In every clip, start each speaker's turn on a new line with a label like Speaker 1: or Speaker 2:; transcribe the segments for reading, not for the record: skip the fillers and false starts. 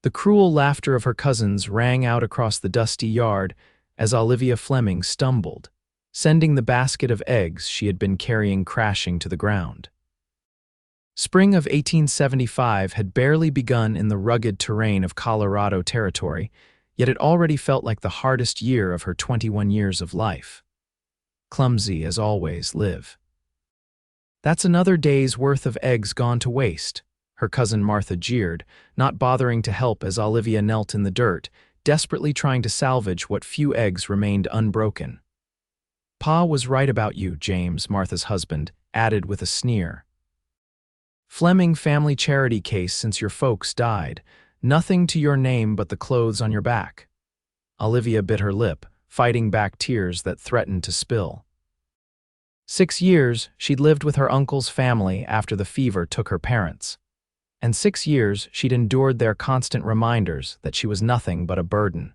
Speaker 1: The cruel laughter of her cousins rang out across the dusty yard as Olivia Fleming stumbled, sending the basket of eggs she had been carrying crashing to the ground. Spring of 1875 had barely begun in the rugged terrain of Colorado Territory, yet it already felt like the hardest year of her 21 years of life. Clumsy as always, Liv. That's another day's worth of eggs gone to waste, her cousin Martha jeered, not bothering to help as Olivia knelt in the dirt, desperately trying to salvage what few eggs remained unbroken. Pa was right about you, James, Martha's husband, added with a sneer. Fleming family charity case since your folks died. Nothing to your name but the clothes on your back. Olivia bit her lip, fighting back tears that threatened to spill. 6 years she'd lived with her uncle's family after the fever took her parents. And 6 years she'd endured their constant reminders that she was nothing but a burden.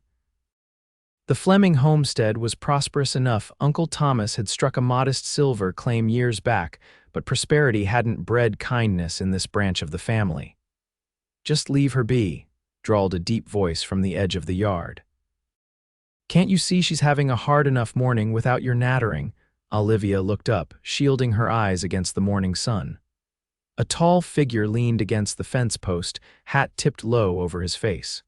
Speaker 1: The Fleming homestead was prosperous enough. Uncle Thomas had struck a modest silver claim years back, but prosperity hadn't bred kindness in this branch of the family. Just leave her be, drawled a deep voice from the edge of the yard. Can't you see she's having a hard enough morning without your nattering? Olivia looked up, shielding her eyes against the morning sun. A tall figure leaned against the fence post, hat tipped low over his face.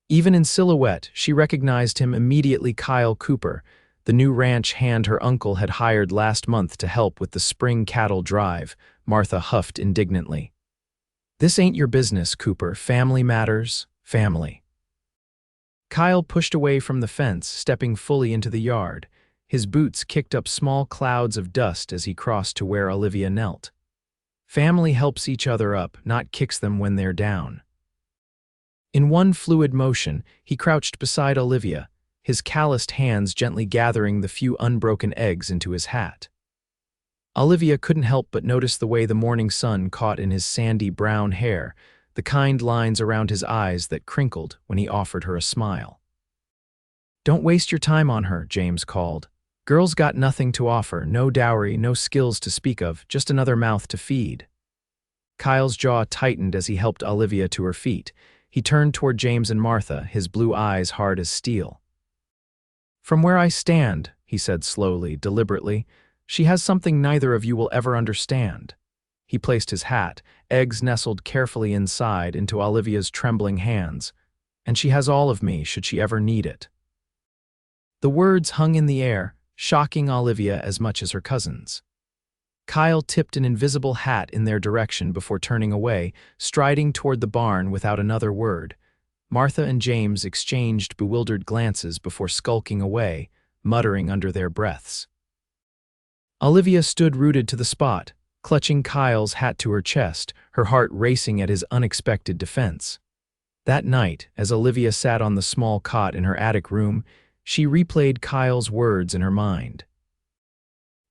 Speaker 1: Even in silhouette, she recognized him immediately. Kyle Cooper, the new ranch hand her uncle had hired last month to help with the spring cattle drive. Martha huffed indignantly. This ain't your business, Cooper. Family matters, family. Kyle pushed away from the fence, stepping fully into the yard. His boots kicked up small clouds of dust as he crossed to where Olivia knelt. Family helps each other up, not kicks them when they're down. In one fluid motion, he crouched beside Olivia, his calloused hands gently gathering the few unbroken eggs into his hat. Olivia couldn't help but notice the way the morning sun caught in his sandy brown hair, the kind lines around his eyes that crinkled when he offered her a smile. Don't waste your time on her, James called. Girl's got nothing to offer, no dowry, no skills to speak of, just another mouth to feed. Kyle's jaw tightened as he helped Olivia to her feet. He turned toward James and Martha, his blue eyes hard as steel. From where I stand, he said slowly, deliberately, she has something neither of you will ever understand. He placed his hat, eggs nestled carefully inside, into Olivia's trembling hands. And she has all of me, should she ever need it. The words hung in the air, shocking Olivia as much as her cousins. Kyle tipped an invisible hat in their direction before turning away, striding toward the barn without another word. Martha and James exchanged bewildered glances before skulking away, muttering under their breaths. Olivia stood rooted to the spot, clutching Kyle's hat to her chest, her heart racing at his unexpected defense. That night, as Olivia sat on the small cot in her attic room, she replayed Kyle's words in her mind.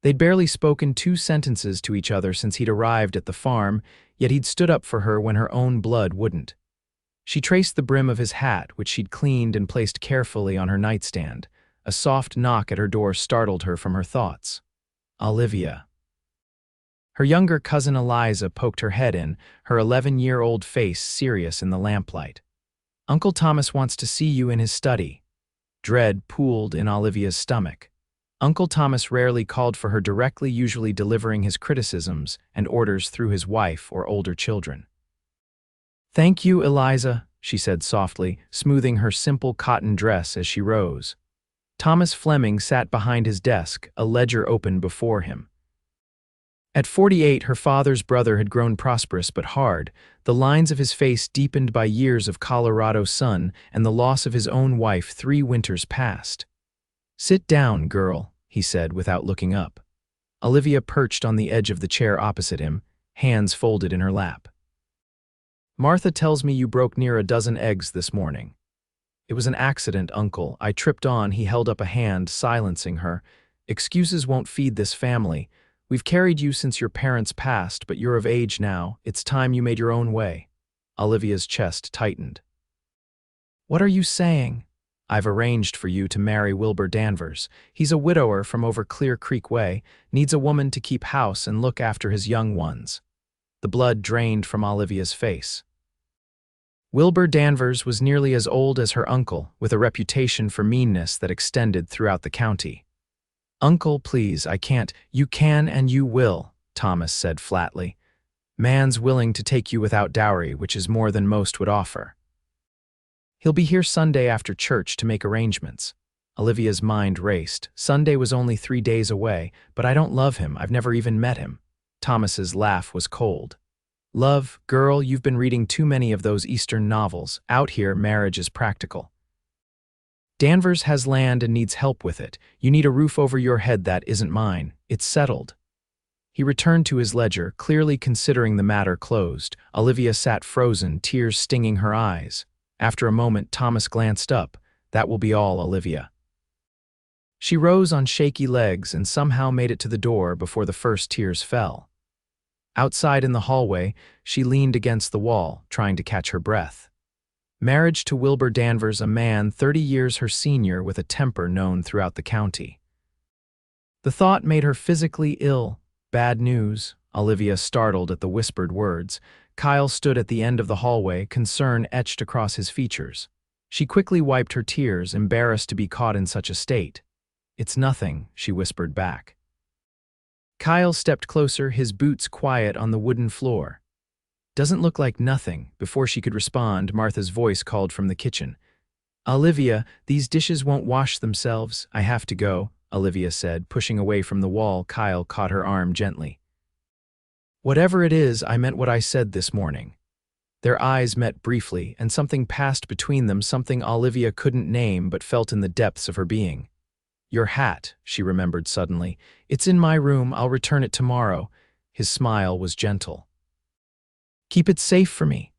Speaker 1: They'd barely spoken 2 sentences to each other since he'd arrived at the farm, yet he'd stood up for her when her own blood wouldn't. She traced the brim of his hat, which she'd cleaned and placed carefully on her nightstand. A soft knock at her door startled her from her thoughts. Olivia. Her younger cousin Eliza poked her head in, her 11-year-old face serious in the lamplight. Uncle Thomas wants to see you in his study. Dread pooled in Olivia's stomach. Uncle Thomas rarely called for her directly, usually delivering his criticisms and orders through his wife or older children. Thank you, Eliza, she said softly, smoothing her simple cotton dress as she rose. Thomas Fleming sat behind his desk, a ledger open before him. At 48, her father's brother had grown prosperous but hard, the lines of his face deepened by years of Colorado sun and the loss of his own wife 3 winters past. Sit down, girl, he said without looking up. Olivia perched on the edge of the chair opposite him, hands folded in her lap. Martha tells me you broke near a dozen eggs this morning. It was an accident, Uncle. I tripped on. He held up a hand, silencing her. Excuses won't feed this family. We've carried you since your parents passed, but you're of age now. It's time you made your own way. Olivia's chest tightened. What are you saying? I've arranged for you to marry Wilbur Danvers. He's a widower from over Clear Creek Way, needs a woman to keep house and look after his young ones. The blood drained from Olivia's face. Wilbur Danvers was nearly as old as her uncle, with a reputation for meanness that extended throughout the county. "Uncle, please, I can't." "You can and you will," Thomas said flatly. "Man's willing to take you without dowry, which is more than most would offer. He'll be here Sunday after church to make arrangements." Olivia's mind raced. Sunday was only 3 days away, but I don't love him. I've never even met him. Thomas's laugh was cold. "Love, girl, you've been reading too many of those Eastern novels. Out here, marriage is practical. Danvers has land and needs help with it. You need a roof over your head. That isn't mine. It's settled." He returned to his ledger, clearly considering the matter closed. Olivia sat frozen, tears stinging her eyes. After a moment, Thomas glanced up. "That will be all, Olivia." She rose on shaky legs and somehow made it to the door before the first tears fell. Outside in the hallway, she leaned against the wall, trying to catch her breath. Marriage to Wilbur Danvers, a man 30 years her senior with a temper known throughout the county. The thought made her physically ill. "Bad news," Olivia startled at the whispered words. Kyle stood at the end of the hallway, concern etched across his features. She quickly wiped her tears, embarrassed to be caught in such a state. "It's nothing," she whispered back. Kyle stepped closer, his boots quiet on the wooden floor. "Doesn't look like nothing." Before she could respond, Martha's voice called from the kitchen. "Olivia, these dishes won't wash themselves. I have to go," Olivia said, pushing away from the wall. Kyle caught her arm gently. "Whatever it is, I meant what I said this morning." Their eyes met briefly, and something passed between them, something Olivia couldn't name but felt in the depths of her being. "Your hat," she remembered suddenly. "It's in my room. I'll return it tomorrow." His smile was gentle. "Keep it safe for me."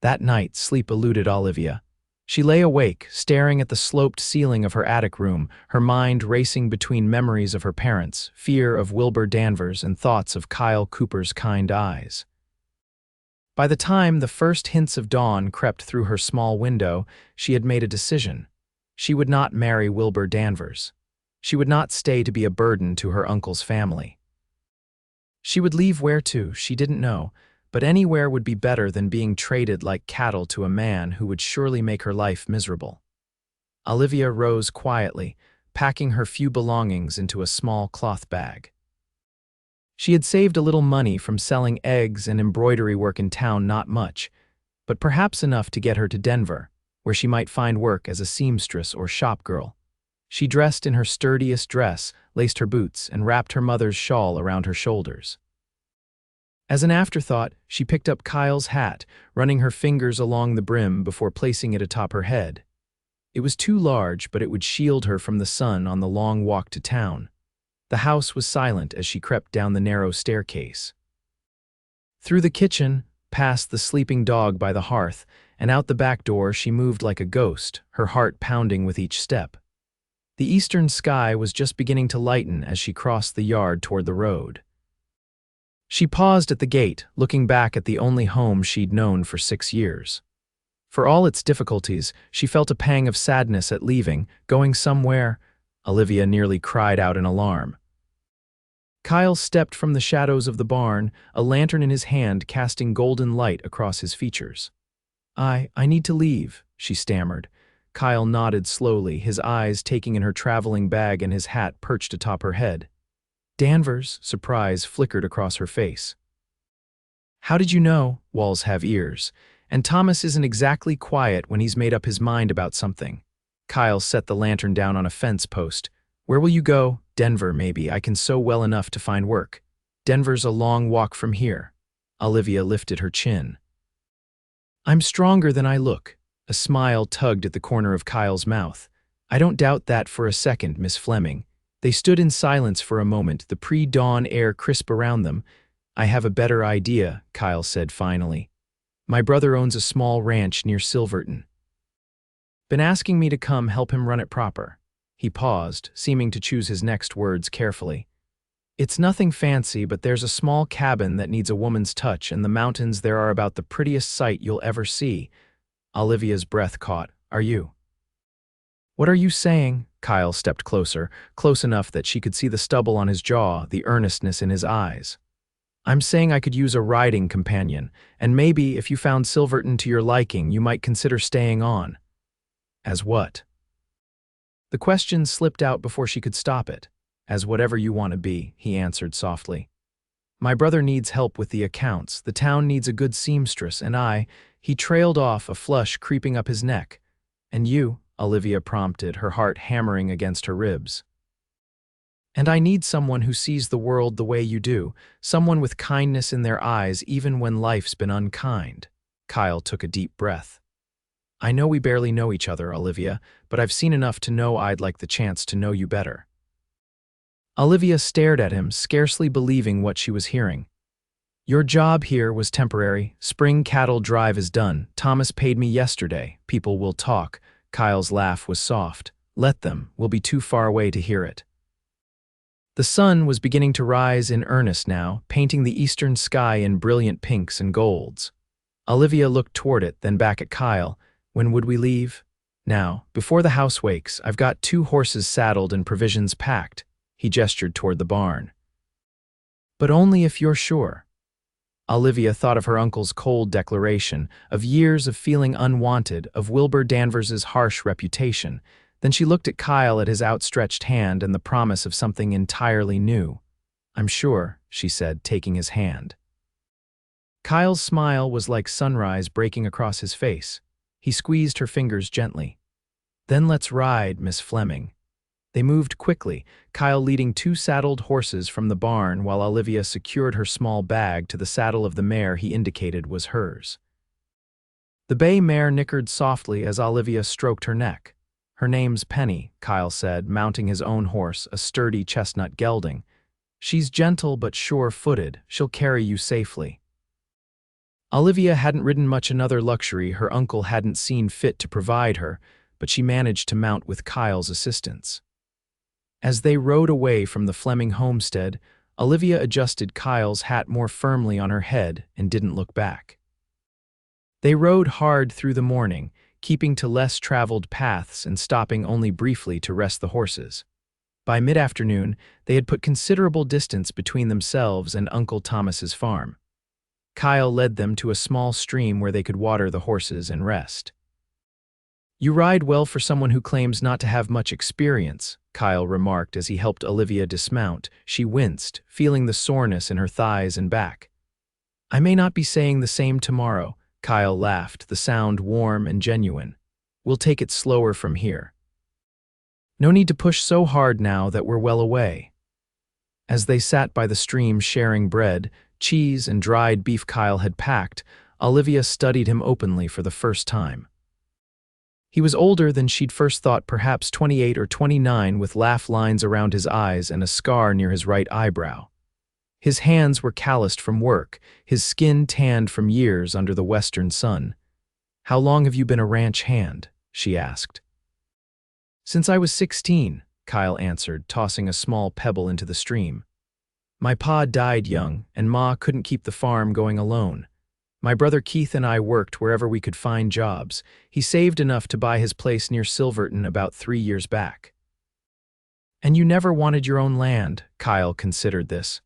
Speaker 1: That night, sleep eluded Olivia. She lay awake, staring at the sloped ceiling of her attic room, her mind racing between memories of her parents, fear of Wilbur Danvers, and thoughts of Kyle Cooper's kind eyes. By the time the first hints of dawn crept through her small window, she had made a decision. She would not marry Wilbur Danvers. She would not stay to be a burden to her uncle's family. She would leave where to, she didn't know, but anywhere would be better than being traded like cattle to a man who would surely make her life miserable. Olivia rose quietly, packing her few belongings into a small cloth bag. She had saved a little money from selling eggs and embroidery work in town, not much, but perhaps enough to get her to Denver, where she might find work as a seamstress or shop girl. She dressed in her sturdiest dress, laced her boots, and wrapped her mother's shawl around her shoulders. As an afterthought, she picked up Kyle's hat, running her fingers along the brim before placing it atop her head. It was too large, but it would shield her from the sun on the long walk to town. The house was silent as she crept down the narrow staircase. Through the kitchen, past the sleeping dog by the hearth, and out the back door she moved like a ghost, her heart pounding with each step. The eastern sky was just beginning to lighten as she crossed the yard toward the road. She paused at the gate, looking back at the only home she'd known for 6 years. For all its difficulties, she felt a pang of sadness at leaving, going somewhere. Olivia nearly cried out in alarm. Kyle stepped from the shadows of the barn, a lantern in his hand casting golden light across his features. I need to leave," she stammered. Kyle nodded slowly, his eyes taking in her traveling bag and his hat perched atop her head. Danvers, surprise flickered across her face. "How did you know? Walls have ears. And Thomas isn't exactly quiet when he's made up his mind about something." Kyle set the lantern down on a fence post. "Where will you go?" "Denver, maybe. I can sew well enough to find work." "Denver's a long walk from here." Olivia lifted her chin. "I'm stronger than I look." A smile tugged at the corner of Kyle's mouth. "I don't doubt that for a second, Miss Fleming." They stood in silence for a moment, the pre-dawn air crisp around them. "I have a better idea," Kyle said finally. "My brother owns a small ranch near Silverton. Been asking me to come help him run it proper." He paused, seeming to choose his next words carefully. "It's nothing fancy, but there's a small cabin that needs a woman's touch, and the mountains there are about the prettiest sight you'll ever see." Olivia's breath caught. "Are you?" "What are you saying?" Kyle stepped closer, close enough that she could see the stubble on his jaw, the earnestness in his eyes. I'm saying I could use a riding companion, and maybe if you found Silverton to your liking, you might consider staying on. As what? The question slipped out before she could stop it. As whatever you want to be, he answered softly. My brother needs help with the accounts, the town needs a good seamstress, and he trailed off, a flush creeping up his neck. And you, Olivia prompted, her heart hammering against her ribs. And I need someone who sees the world the way you do, someone with kindness in their eyes even when life's been unkind. Kyle took a deep breath. I know we barely know each other, Olivia, but I've seen enough to know I'd like the chance to know you better. Olivia stared at him, scarcely believing what she was hearing. Your job here was temporary. Spring cattle drive is done. Thomas paid me yesterday. People will talk. Kyle's laugh was soft. Let them. We'll be too far away to hear it. The sun was beginning to rise in earnest now, painting the eastern sky in brilliant pinks and golds. Olivia looked toward it, then back at Kyle. When would we leave? Now, before the house wakes. I've got 2 horses saddled and provisions packed. He gestured toward the barn. But only if you're sure. Olivia thought of her uncle's cold declaration, of years of feeling unwanted, of Wilbur Danvers's harsh reputation. Then she looked at Kyle, at his outstretched hand and the promise of something entirely new. I'm sure, she said, taking his hand. Kyle's smile was like sunrise breaking across his face. He squeezed her fingers gently. Then let's ride, Miss Fleming. They moved quickly, Kyle leading 2 saddled horses from the barn while Olivia secured her small bag to the saddle of the mare he indicated was hers. The bay mare nickered softly as Olivia stroked her neck. Her name's Penny, Kyle said, mounting his own horse, a sturdy chestnut gelding. She's gentle but sure-footed. She'll carry you safely. Olivia hadn't ridden much, another luxury her uncle hadn't seen fit to provide her, but she managed to mount with Kyle's assistance. As they rode away from the Fleming homestead, Olivia adjusted Kyle's hat more firmly on her head and didn't look back. They rode hard through the morning, keeping to less traveled paths and stopping only briefly to rest the horses. By mid-afternoon, they had put considerable distance between themselves and Uncle Thomas's farm. Kyle led them to a small stream where they could water the horses and rest. You ride well for someone who claims not to have much experience, Kyle remarked as he helped Olivia dismount. She winced, feeling the soreness in her thighs and back. I may not be saying the same tomorrow, Kyle laughed, the sound warm and genuine. We'll take it slower from here. No need to push so hard now that we're well away. As they sat by the stream sharing bread, cheese, and dried beef Kyle had packed, Olivia studied him openly for the first time. He was older than she'd first thought, perhaps 28 or 29, with laugh lines around his eyes and a scar near his right eyebrow. His hands were calloused from work, his skin tanned from years under the western sun. How long have you been a ranch hand? She asked. Since I was 16, Kyle answered, tossing a small pebble into the stream. My pa died young, and Ma couldn't keep the farm going alone. My brother Keith and I worked wherever we could find jobs. He saved enough to buy his place near Silverton about 3 years back. And you never wanted your own land, Kyle considered this.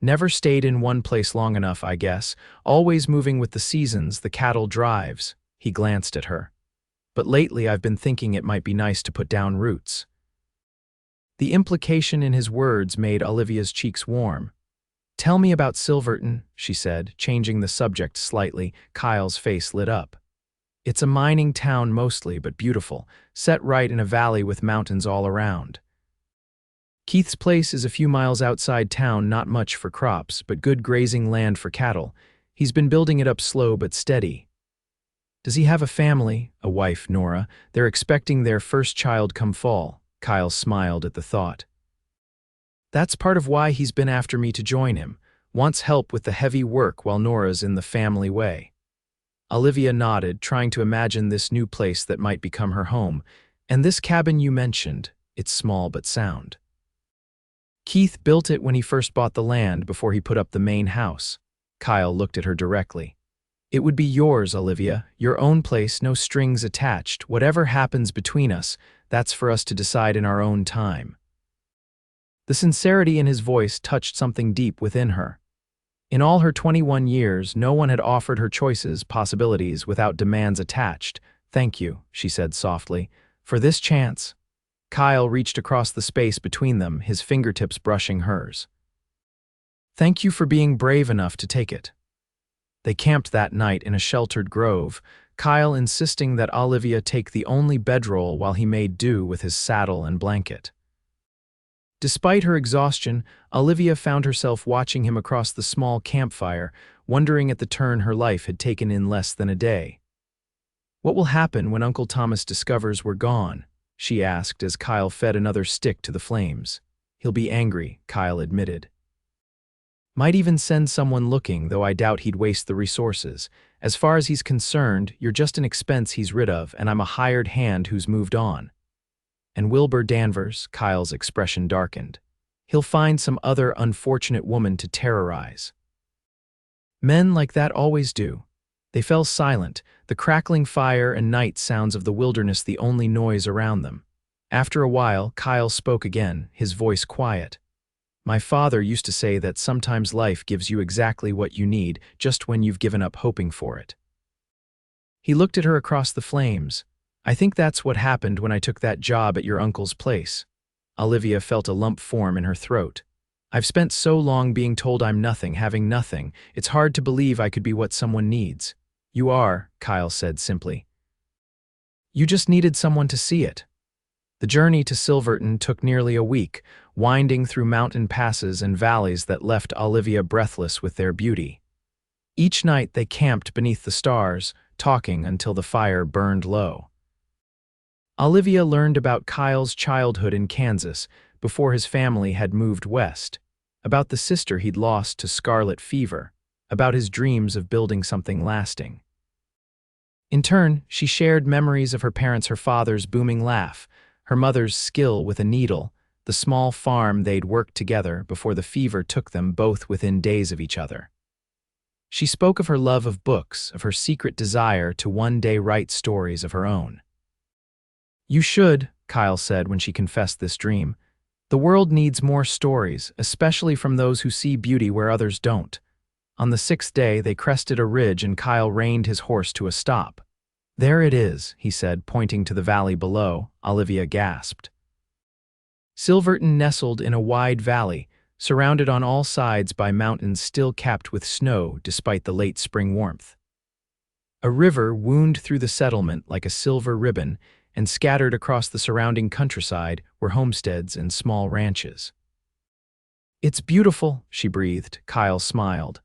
Speaker 1: Never stayed in one place long enough, I guess, always moving with the seasons, the cattle drives. He glanced at her. But lately I've been thinking it might be nice to put down roots. The implication in his words made Olivia's cheeks warm. Tell me about Silverton, she said, changing the subject slightly. Kyle's face lit up. It's a mining town mostly, but beautiful, set right in a valley with mountains all around. Keith's place is a few miles outside town, not much for crops, but good grazing land for cattle. He's been building it up slow but steady. Does he have a family? A wife, Nora. They're expecting their first child come fall. Kyle smiled at the thought. That's part of why he's been after me to join him. Wants help with the heavy work while Nora's in the family way. Olivia nodded, trying to imagine this new place that might become her home. And this cabin you mentioned, it's small but sound. Keith built it when he first bought the land before he put up the main house. Kyle looked at her directly. It would be yours, Olivia, your own place, no strings attached. Whatever happens between us, that's for us to decide in our own time. The sincerity in his voice touched something deep within her. In all her 21 years, no one had offered her choices, possibilities, without demands attached. "Thank you," she said softly, "for this chance." Kyle reached across the space between them, his fingertips brushing hers. "Thank you for being brave enough to take it." They camped that night in a sheltered grove, Kyle insisting that Olivia take the only bedroll while he made do with his saddle and blanket. Despite her exhaustion, Olivia found herself watching him across the small campfire, wondering at the turn her life had taken in less than a day. "What will happen when Uncle Thomas discovers we're gone?" she asked as Kyle fed another stick to the flames. "He'll be angry," Kyle admitted. "Might even send someone looking, though I doubt he'd waste the resources. As far as he's concerned, you're just an expense he's rid of, and I'm a hired hand who's moved on." "And Wilbur Danvers," Kyle's expression darkened. "He'll find some other unfortunate woman to terrorize." Men like that always do. They fell silent, the crackling fire and night sounds of the wilderness the only noise around them. After a while, Kyle spoke again, his voice quiet. "My father used to say that sometimes life gives you exactly what you need, just when you've given up hoping for it." He looked at her across the flames. "I think that's what happened when I took that job at your uncle's place." Olivia felt a lump form in her throat. "I've spent so long being told I'm nothing, having nothing. It's hard to believe I could be what someone needs." "You are," Kyle said simply. "You just needed someone to see it." The journey to Silverton took nearly a week, winding through mountain passes and valleys that left Olivia breathless with their beauty. Each night they camped beneath the stars, talking until the fire burned low. Olivia learned about Kyle's childhood in Kansas before his family had moved west, about the sister he'd lost to scarlet fever, about his dreams of building something lasting. In turn, she shared memories of her father's booming laugh, her mother's skill with a needle, the small farm they'd worked together before the fever took them both within days of each other. She spoke of her love of books, of her secret desire to one day write stories of her own. "You should," Kyle said when she confessed this dream. "The world needs more stories, especially from those who see beauty where others don't." On the 6th day, they crested a ridge and Kyle reined his horse to a stop. "There it is," he said, pointing to the valley below. Olivia gasped. Silverton nestled in a wide valley, surrounded on all sides by mountains still capped with snow despite the late spring warmth. A river wound through the settlement like a silver ribbon, and scattered across the surrounding countryside were homesteads and small ranches. "It's beautiful," she breathed. Kyle smiled.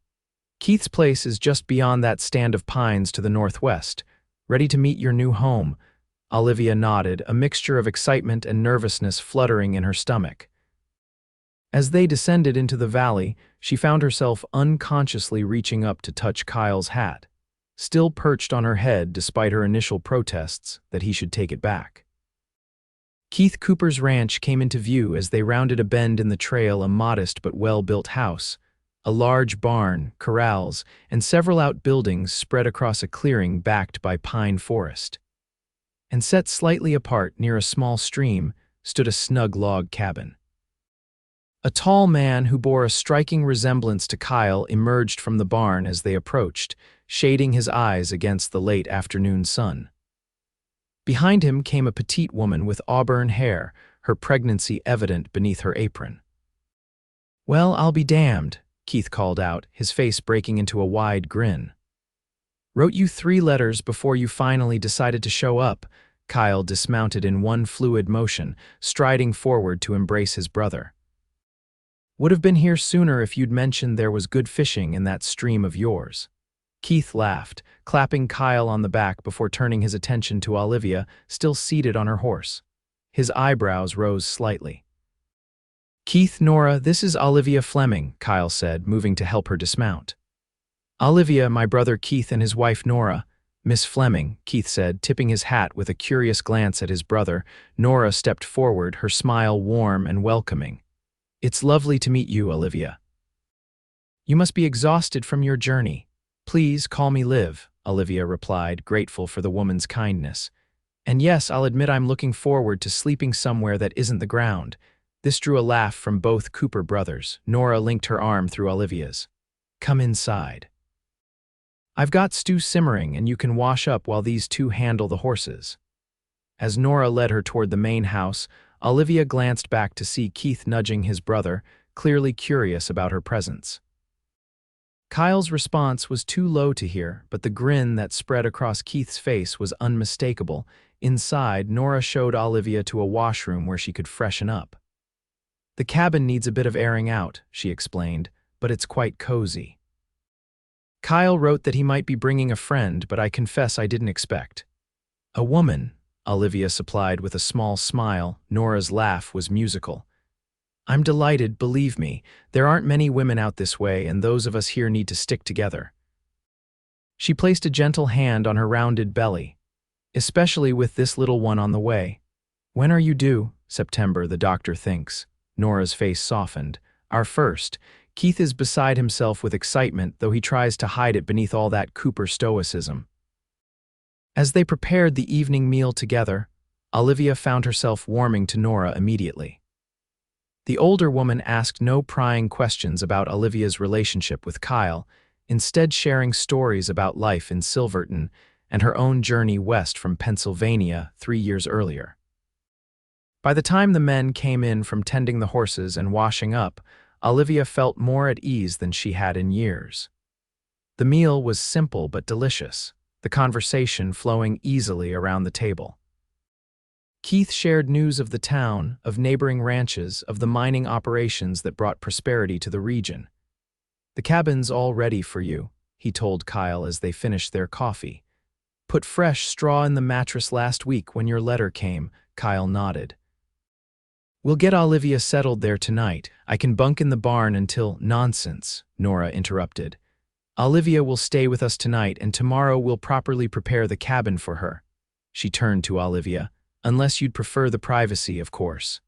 Speaker 1: "Keith's place is just beyond that stand of pines to the northwest. Ready to meet your new home." Olivia nodded, a mixture of excitement and nervousness fluttering in her stomach. As they descended into the valley, she found herself unconsciously reaching up to touch Kyle's hat, still perched on her head despite her initial protests that he should take it back. Keith Cooper's ranch came into view as they rounded a bend in the trail, a modest but well-built house. A large barn, corrals, and several outbuildings spread across a clearing backed by pine forest. And set slightly apart near a small stream stood a snug log cabin. A tall man who bore a striking resemblance to Kyle emerged from the barn as they approached, shading his eyes against the late afternoon sun. Behind him came a petite woman with auburn hair, her pregnancy evident beneath her apron. "Well, I'll be damned," Keith called out, his face breaking into a wide grin. "Wrote you 3 letters before you finally decided to show up." Kyle dismounted in one fluid motion, striding forward to embrace his brother. "Would have been here sooner if you'd mentioned there was good fishing in that stream of yours." Keith laughed, clapping Kyle on the back before turning his attention to Olivia, still seated on her horse. His eyebrows rose slightly. "Keith, Nora, this is Olivia Fleming," Kyle said, moving to help her dismount. "Olivia, my brother Keith and his wife Nora." "Miss Fleming," Keith said, tipping his hat with a curious glance at his brother. Nora stepped forward, her smile warm and welcoming. "It's lovely to meet you, Olivia. You must be exhausted from your journey." "Please call me Liv," Olivia replied, grateful for the woman's kindness. "And yes, I'll admit I'm looking forward to sleeping somewhere that isn't the ground." This drew a laugh from both Cooper brothers. Nora linked her arm through Olivia's. Come inside. I've got stew simmering and you can wash up while these two handle the horses. As Nora led her toward the main house, Olivia glanced back to see Keith nudging his brother, clearly curious about her presence. Kyle's response was too low to hear, but the grin that spread across Keith's face was unmistakable. Inside, Nora showed Olivia to a washroom where she could freshen up. The cabin needs a bit of airing out, she explained, but it's quite cozy. Kyle wrote that he might be bringing a friend, but I confess I didn't expect. A woman, Olivia supplied with a small smile. Nora's laugh was musical. I'm delighted, believe me. There aren't many women out this way, and those of us here need to stick together. She placed a gentle hand on her rounded belly, especially with this little one on the way. When are you due? September, the doctor thinks. Nora's face softened. Our first. Keith is beside himself with excitement, though he tries to hide it beneath all that Cooper stoicism. As they prepared the evening meal together, Olivia found herself warming to Nora immediately. The older woman asked no prying questions about Olivia's relationship with Kyle, instead sharing stories about life in Silverton and her own journey west from Pennsylvania 3 years earlier. By the time the men came in from tending the horses and washing up, Olivia felt more at ease than she had in years. The meal was simple but delicious, the conversation flowing easily around the table. Keith shared news of the town, of neighboring ranches, of the mining operations that brought prosperity to the region. The cabin's all ready for you, he told Kyle as they finished their coffee. Put fresh straw in the mattress last week when your letter came, Kyle nodded. We'll get Olivia settled there tonight. I can bunk in the barn until— Nonsense, Nora interrupted. Olivia will stay with us tonight and tomorrow we'll properly prepare the cabin for her. She turned to Olivia. Unless you'd prefer the privacy, of course.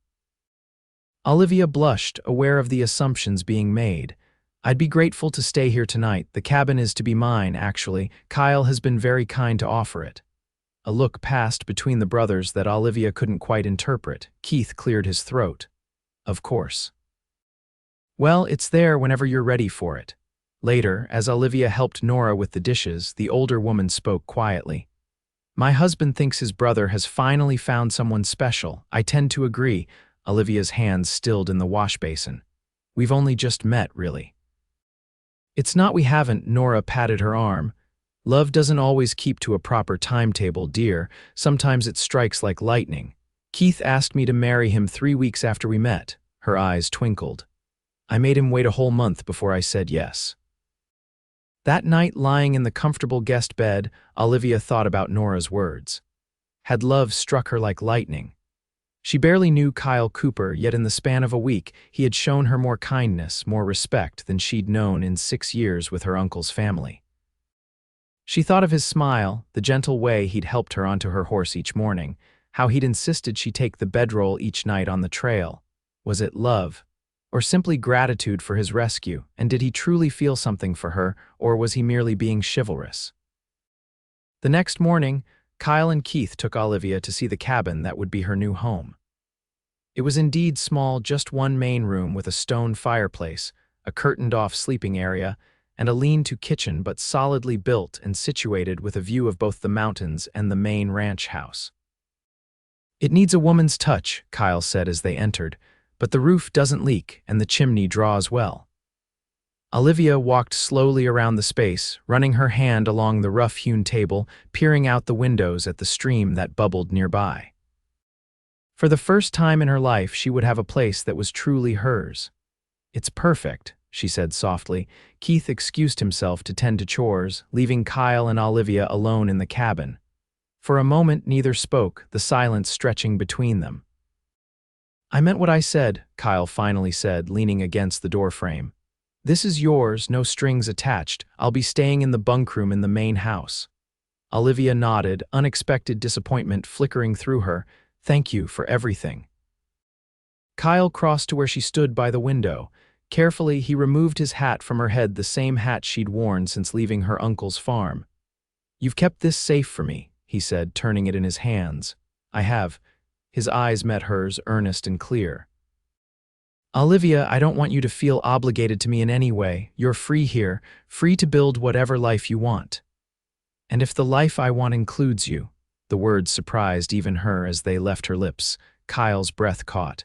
Speaker 1: Olivia blushed, aware of the assumptions being made. I'd be grateful to stay here tonight. The cabin is to be mine, actually. Kyle has been very kind to offer it. A look passed between the brothers that Olivia couldn't quite interpret. Keith cleared his throat. Of course. Well, it's there whenever you're ready for it. Later, as Olivia helped Nora with the dishes, the older woman spoke quietly. My husband thinks his brother has finally found someone special. I tend to agree, Olivia's hands stilled in the wash basin. We've only just met, really. It's not we haven't, Nora patted her arm. Love doesn't always keep to a proper timetable, dear. Sometimes it strikes like lightning. Keith asked me to marry him 3 weeks after we met. Her eyes twinkled. I made him wait a whole month before I said yes. That night, lying in the comfortable guest bed, Olivia thought about Nora's words. Had love struck her like lightning? She barely knew Kyle Cooper, yet in the span of a week, he had shown her more kindness, more respect than she'd known in 6 years with her uncle's family. She thought of his smile, the gentle way he'd helped her onto her horse each morning, how he'd insisted she take the bedroll each night on the trail. Was it love? Or simply gratitude for his rescue, and did he truly feel something for her, or was he merely being chivalrous? The next morning, Kyle and Keith took Olivia to see the cabin that would be her new home. It was indeed small, just one main room with a stone fireplace, a curtained-off sleeping area, and a lean-to kitchen, but solidly built and situated with a view of both the mountains and the main ranch house. It needs a woman's touch, Kyle said as they entered, but the roof doesn't leak and the chimney draws well. Olivia walked slowly around the space, running her hand along the rough-hewn table, peering out the windows at the stream that bubbled nearby. For the first time in her life, she would have a place that was truly hers. It's perfect, she said softly. Keith excused himself to tend to chores, leaving Kyle and Olivia alone in the cabin. For a moment, neither spoke, the silence stretching between them. I meant what I said, Kyle finally said, leaning against the doorframe. This is yours, no strings attached. I'll be staying in the bunkroom in the main house. Olivia nodded, unexpected disappointment flickering through her. Thank you for everything. Kyle crossed to where she stood by the window. Carefully, he removed his hat from her head, the same hat she'd worn since leaving her uncle's farm. You've kept this safe for me, he said, turning it in his hands. I have. His eyes met hers, earnest and clear. Olivia, I don't want you to feel obligated to me in any way. You're free here, free to build whatever life you want. And if the life I want includes you, the words surprised even her as they left her lips. Kyle's breath caught.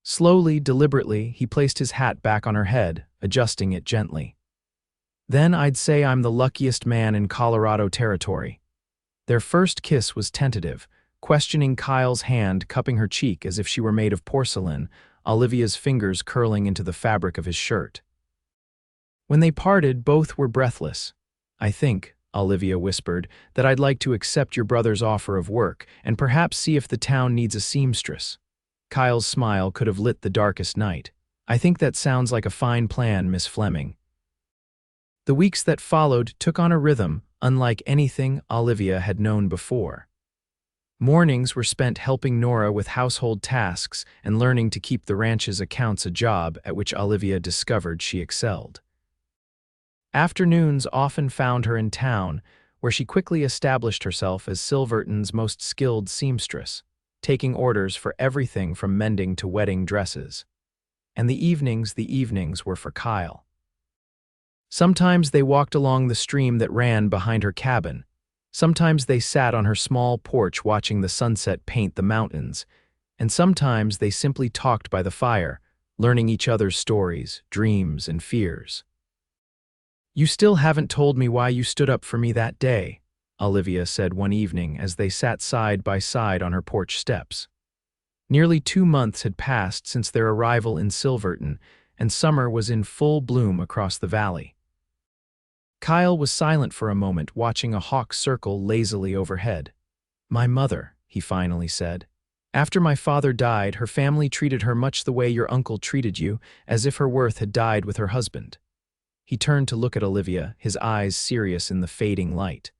Speaker 1: Slowly, deliberately, he placed his hat back on her head, adjusting it gently. Then I'd say I'm the luckiest man in Colorado territory. Their first kiss was tentative, questioning Kyle's hand cupping her cheek as if she were made of porcelain, Olivia's fingers curling into the fabric of his shirt. When they parted, both were breathless. I think, Olivia whispered, that I'd like to accept your brother's offer of work and perhaps see if the town needs a seamstress. Kyle's smile could have lit the darkest night. I think that sounds like a fine plan, Miss Fleming. The weeks that followed took on a rhythm unlike anything Olivia had known before. Mornings were spent helping Nora with household tasks and learning to keep the ranch's accounts, a job at which Olivia discovered she excelled. Afternoons often found her in town, where she quickly established herself as Silverton's most skilled seamstress, taking orders for everything from mending to wedding dresses. And the evenings were for Kyle. Sometimes they walked along the stream that ran behind her cabin. Sometimes they sat on her small porch watching the sunset paint the mountains, and sometimes they simply talked by the fire, learning each other's stories, dreams, and fears. You still haven't told me why you stood up for me that day, Olivia said one evening as they sat side by side on her porch steps. Nearly 2 months had passed since their arrival in Silverton, and summer was in full bloom across the valley. Kyle was silent for a moment, watching a hawk circle lazily overhead. My mother, he finally said. After my father died, her family treated her much the way your uncle treated you, as if her worth had died with her husband. He turned to look at Olivia, his eyes serious in the fading light.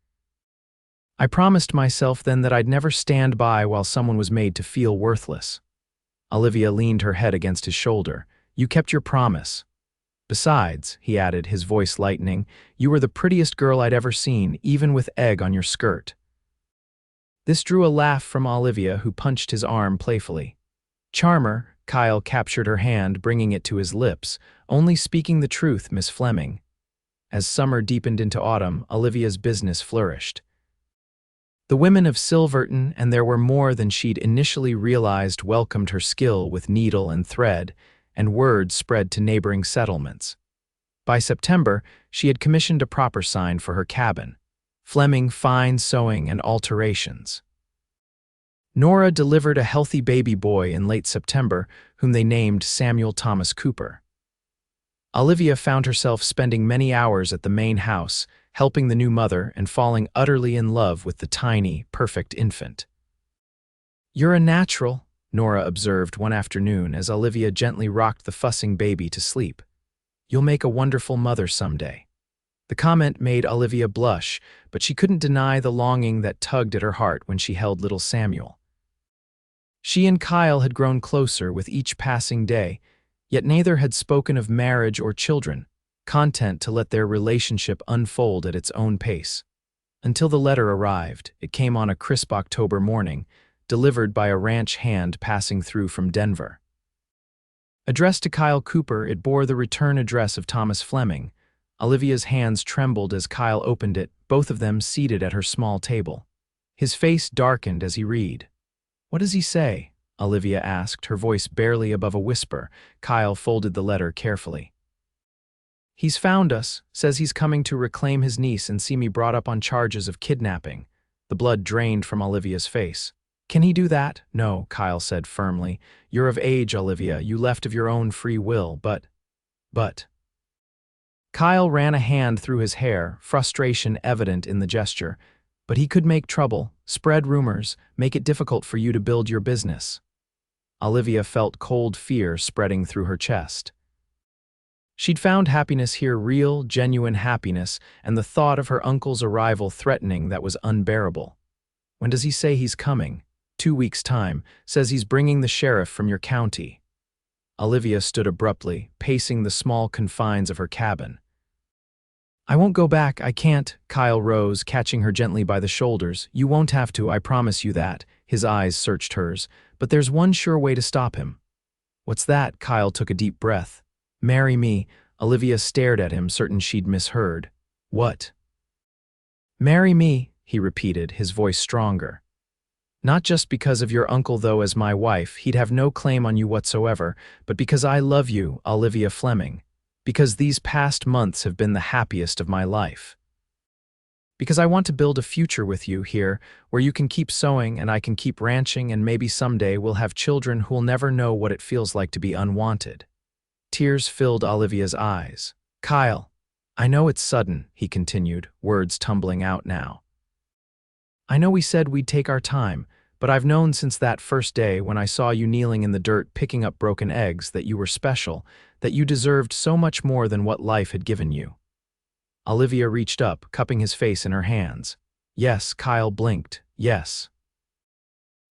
Speaker 1: I promised myself then that I'd never stand by while someone was made to feel worthless. Olivia leaned her head against his shoulder. You kept your promise. Besides, he added, his voice lightening, you were the prettiest girl I'd ever seen, even with egg on your skirt. This drew a laugh from Olivia, who punched his arm playfully. Charmer, Kyle captured her hand, bringing it to his lips, only speaking the truth, Miss Fleming. As summer deepened into autumn, Olivia's business flourished. The women of Silverton, and there were more than she'd initially realized, welcomed her skill with needle and thread, and word spread to neighboring settlements. By September, she had commissioned a proper sign for her cabin, Fleming Fine Sewing and Alterations. Nora delivered a healthy baby boy in late September, whom they named Samuel Thomas Cooper. Olivia found herself spending many hours at the main house, helping the new mother and falling utterly in love with the tiny, perfect infant. You're a natural, Nora observed one afternoon as Olivia gently rocked the fussing baby to sleep. You'll make a wonderful mother someday. The comment made Olivia blush, but she couldn't deny the longing that tugged at her heart when she held little Samuel. She and Kyle had grown closer with each passing day, yet neither had spoken of marriage or children, content to let their relationship unfold at its own pace. Until the letter arrived. It came on a crisp October morning, delivered by a ranch hand passing through from Denver. Addressed to Kyle Cooper, it bore the return address of Thomas Fleming. Olivia's hands trembled as Kyle opened it, both of them seated at her small table. His face darkened as he read. What does he say? Olivia asked, her voice barely above a whisper. Kyle folded the letter carefully. He's found us, says he's coming to reclaim his niece and see me brought up on charges of kidnapping. The blood drained from Olivia's face. Can he do that? No, Kyle said firmly. You're of age, Olivia. You left of your own free will, but... Kyle ran a hand through his hair, frustration evident in the gesture. But he could make trouble, spread rumors, make it difficult for you to build your business. Olivia felt cold fear spreading through her chest. She'd found happiness here, real, genuine happiness, and the thought of her uncle's arrival threatening that was unbearable. When does he say he's coming? 2 weeks' time. Says he's bringing the sheriff from your county. Olivia stood abruptly, pacing the small confines of her cabin. I won't go back, I can't. Kyle rose, catching her gently by the shoulders. You won't have to, I promise you that. His eyes searched hers. But there's one sure way to stop him. What's that? Kyle took a deep breath. Marry me. Olivia stared at him, certain she'd misheard. What? Marry me, he repeated, his voice stronger. Not just because of your uncle, though, as my wife, he'd have no claim on you whatsoever, but because I love you, Olivia Fleming. Because these past months have been the happiest of my life. Because I want to build a future with you here, where you can keep sewing and I can keep ranching, and maybe someday we'll have children who'll never know what it feels like to be unwanted. Tears filled Olivia's eyes. Kyle, I know it's sudden, he continued, words tumbling out now. I know we said we'd take our time, but I've known since that first day when I saw you kneeling in the dirt picking up broken eggs that you were special, that you deserved so much more than what life had given you. Olivia reached up, cupping his face in her hands. Yes, Kyle blinked. Yes.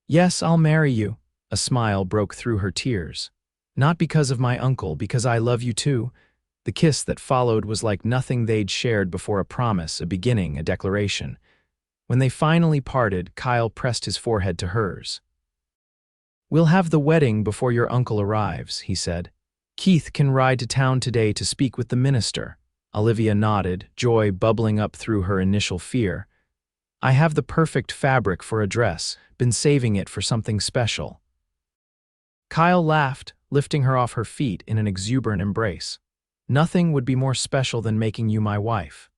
Speaker 1: Yes, I'll marry you. A smile broke through her tears. Not because of my uncle, because I love you too. The kiss that followed was like nothing they'd shared before, a promise, a beginning, a declaration. When they finally parted, Kyle pressed his forehead to hers. We'll have the wedding before your uncle arrives, he said. Keith can ride to town today to speak with the minister. Olivia nodded, joy bubbling up through her initial fear. I have the perfect fabric for a dress, been saving it for something special. Kyle laughed, lifting her off her feet in an exuberant embrace. Nothing would be more special than making you my wife.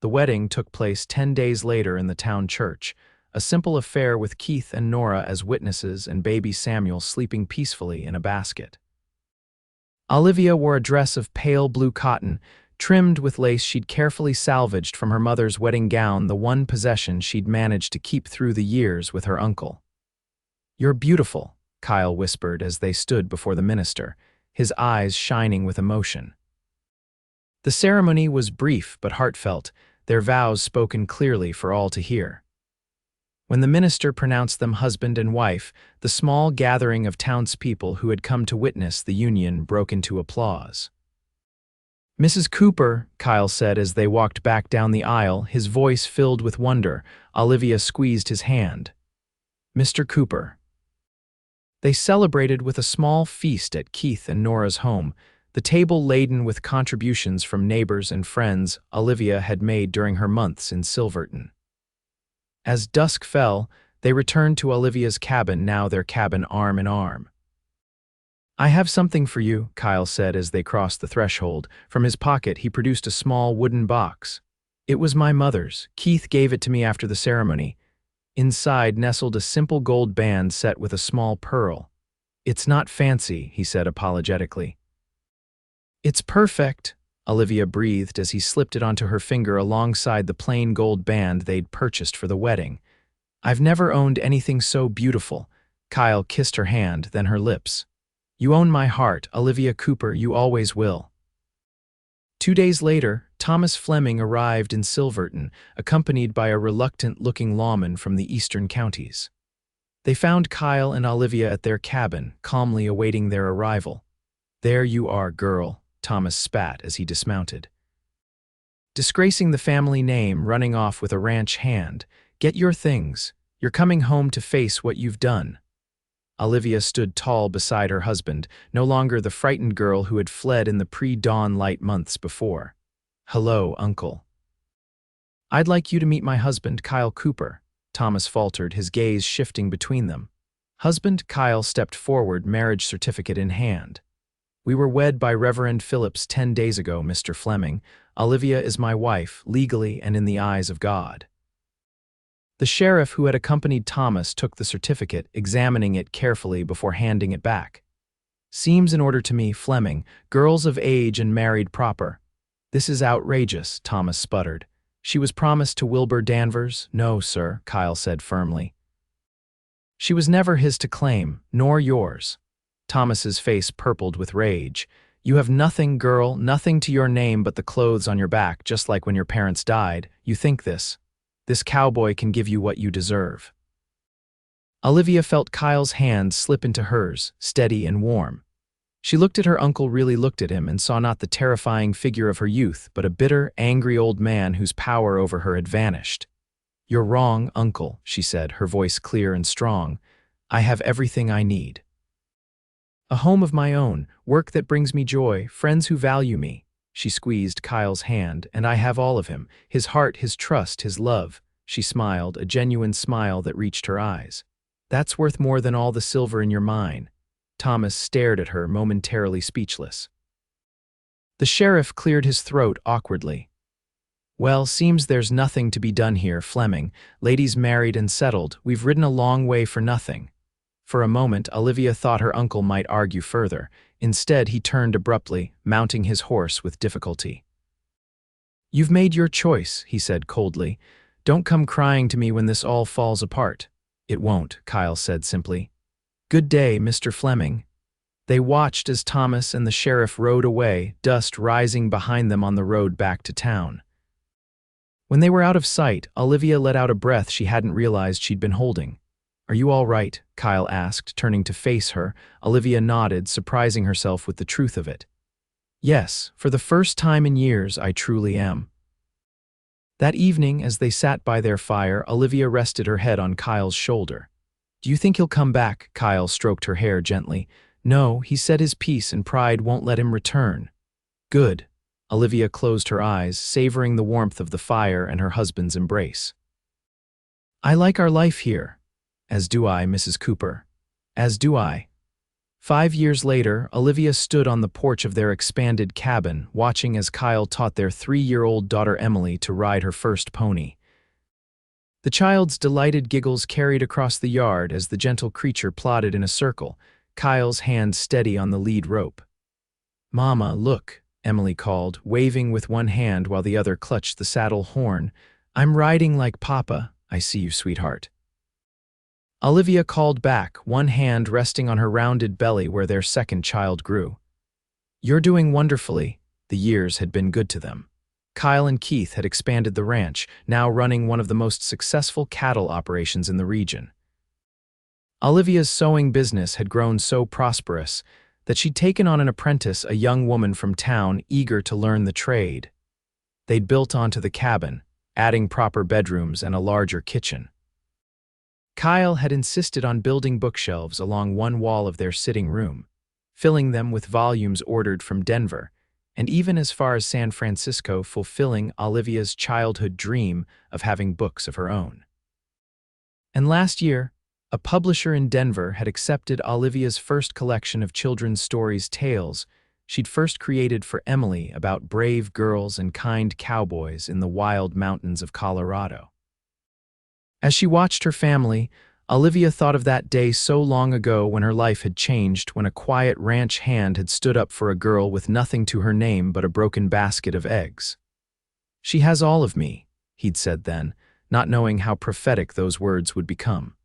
Speaker 1: The wedding took place 10 days later in the town church, a simple affair with Keith and Nora as witnesses and baby Samuel sleeping peacefully in a basket. Olivia wore a dress of pale blue cotton, trimmed with lace she'd carefully salvaged from her mother's wedding gown, the one possession she'd managed to keep through the years with her uncle. You're beautiful, Kyle whispered as they stood before the minister, his eyes shining with emotion. The ceremony was brief but heartfelt, their vows spoken clearly for all to hear. When the minister pronounced them husband and wife, the small gathering of townspeople who had come to witness the union broke into applause. Mrs. Cooper, Kyle said as they walked back down the aisle, his voice filled with wonder. Olivia squeezed his hand. Mr. Cooper. They celebrated with a small feast at Keith and Nora's home, the table laden with contributions from neighbors and friends Olivia had made during her months in Silverton. As dusk fell, they returned to Olivia's cabin, now their cabin arm in arm. I have something for you, Kyle said as they crossed the threshold. From his pocket he produced a small wooden box. It was my mother's. Keith gave it to me after the ceremony. Inside nestled a simple gold band set with a small pearl. It's not fancy, he said apologetically. It's perfect, Olivia breathed as he slipped it onto her finger alongside the plain gold band they'd purchased for the wedding. I've never owned anything so beautiful. Kyle kissed her hand, then her lips. You own my heart, Olivia Cooper, you always will. 2 days later, Thomas Fleming arrived in Silverton, accompanied by a reluctant-looking lawman from the eastern counties. They found Kyle and Olivia at their cabin, calmly awaiting their arrival. There you are, girl, Thomas spat as he dismounted. Disgracing the family name, running off with a ranch hand. Get your things. You're coming home to face what you've done. Olivia stood tall beside her husband, no longer the frightened girl who had fled in the pre-dawn light months before. Hello, Uncle. I'd like you to meet my husband, Kyle Cooper, Thomas faltered, his gaze shifting between them. Husband, Kyle stepped forward, marriage certificate in hand. We were wed by Reverend Phillips 10 days ago, Mr. Fleming. Olivia is my wife, legally and in the eyes of God. The sheriff who had accompanied Thomas took the certificate, examining it carefully before handing it back. Seems in order to me, Fleming, girls of age and married proper. This is outrageous, Thomas sputtered. She was promised to Wilbur Danvers? No, sir, Kyle said firmly. She was never his to claim, nor yours. Thomas's face purpled with rage. You have nothing, girl, nothing to your name but the clothes on your back, just like when your parents died. You think this. This cowboy can give you what you deserve. Olivia felt Kyle's hand slip into hers, steady and warm. She looked at her uncle, really looked at him, and saw not the terrifying figure of her youth, but a bitter, angry old man whose power over her had vanished. You're wrong, Uncle, she said, her voice clear and strong. I have everything I need. A home of my own, work that brings me joy, friends who value me. She squeezed Kyle's hand, and I have all of him, his heart, his trust, his love. She smiled, a genuine smile that reached her eyes. That's worth more than all the silver in your mine. Thomas stared at her, momentarily speechless. The sheriff cleared his throat awkwardly. Well, seems there's nothing to be done here, Fleming. Lady's married and settled. We've ridden a long way for nothing. For a moment, Olivia thought her uncle might argue further. Instead, he turned abruptly, mounting his horse with difficulty. You've made your choice, he said coldly. Don't come crying to me when this all falls apart. It won't, Kyle said simply. Good day, Mr. Fleming. They watched as Thomas and the sheriff rode away, dust rising behind them on the road back to town. When they were out of sight, Olivia let out a breath she hadn't realized she'd been holding. Are you all right? Kyle asked, turning to face her. Olivia nodded, surprising herself with the truth of it. Yes, for the first time in years, I truly am. That evening, as they sat by their fire, Olivia rested her head on Kyle's shoulder. Do you think he'll come back? Kyle stroked her hair gently. No, he said his piece and pride won't let him return. Good. Olivia closed her eyes, savoring the warmth of the fire and her husband's embrace. I like our life here. As do I, Mrs. Cooper. As do I. 5 years later, Olivia stood on the porch of their expanded cabin, watching as Kyle taught their 3-year-old daughter Emily to ride her first pony. The child's delighted giggles carried across the yard as the gentle creature plodded in a circle, Kyle's hand steady on the lead rope. Mama, look, Emily called, waving with one hand while the other clutched the saddle horn. I'm riding like Papa. I see you, sweetheart. Olivia called back, one hand resting on her rounded belly where their second child grew. You're doing wonderfully. The years had been good to them. Kyle and Keith had expanded the ranch, now running one of the most successful cattle operations in the region. Olivia's sewing business had grown so prosperous that she'd taken on an apprentice, a young woman from town eager to learn the trade. They'd built onto the cabin, adding proper bedrooms and a larger kitchen. Kyle had insisted on building bookshelves along one wall of their sitting room, filling them with volumes ordered from Denver, and even as far as San Francisco, fulfilling Olivia's childhood dream of having books of her own. And last year, a publisher in Denver had accepted Olivia's first collection of children's stories, tales she'd first created for Emily about brave girls and kind cowboys in the wild mountains of Colorado. As she watched her family, Olivia thought of that day so long ago when her life had changed, when a quiet ranch hand had stood up for a girl with nothing to her name but a broken basket of eggs. She has all of me, he'd said then, not knowing how prophetic those words would become.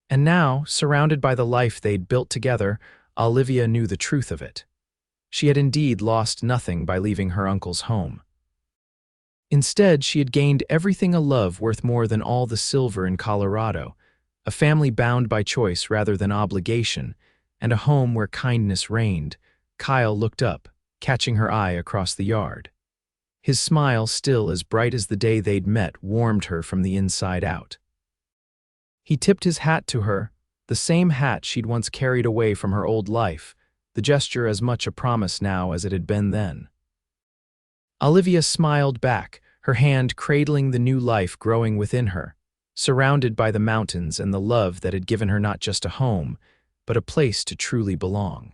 Speaker 1: And now, surrounded by the life they'd built together, Olivia knew the truth of it. She had indeed lost nothing by leaving her uncle's home. Instead, she had gained everything: a love worth more than all the silver in Colorado, a family bound by choice rather than obligation, and a home where kindness reigned. Kyle looked up, catching her eye across the yard. His smile, still as bright as the day they'd met, warmed her from the inside out. He tipped his hat to her, the same hat she'd once carried away from her old life, the gesture as much a promise now as it had been then. Olivia smiled back, her hand cradling the new life growing within her, surrounded by the mountains and the love that had given her not just a home, but a place to truly belong.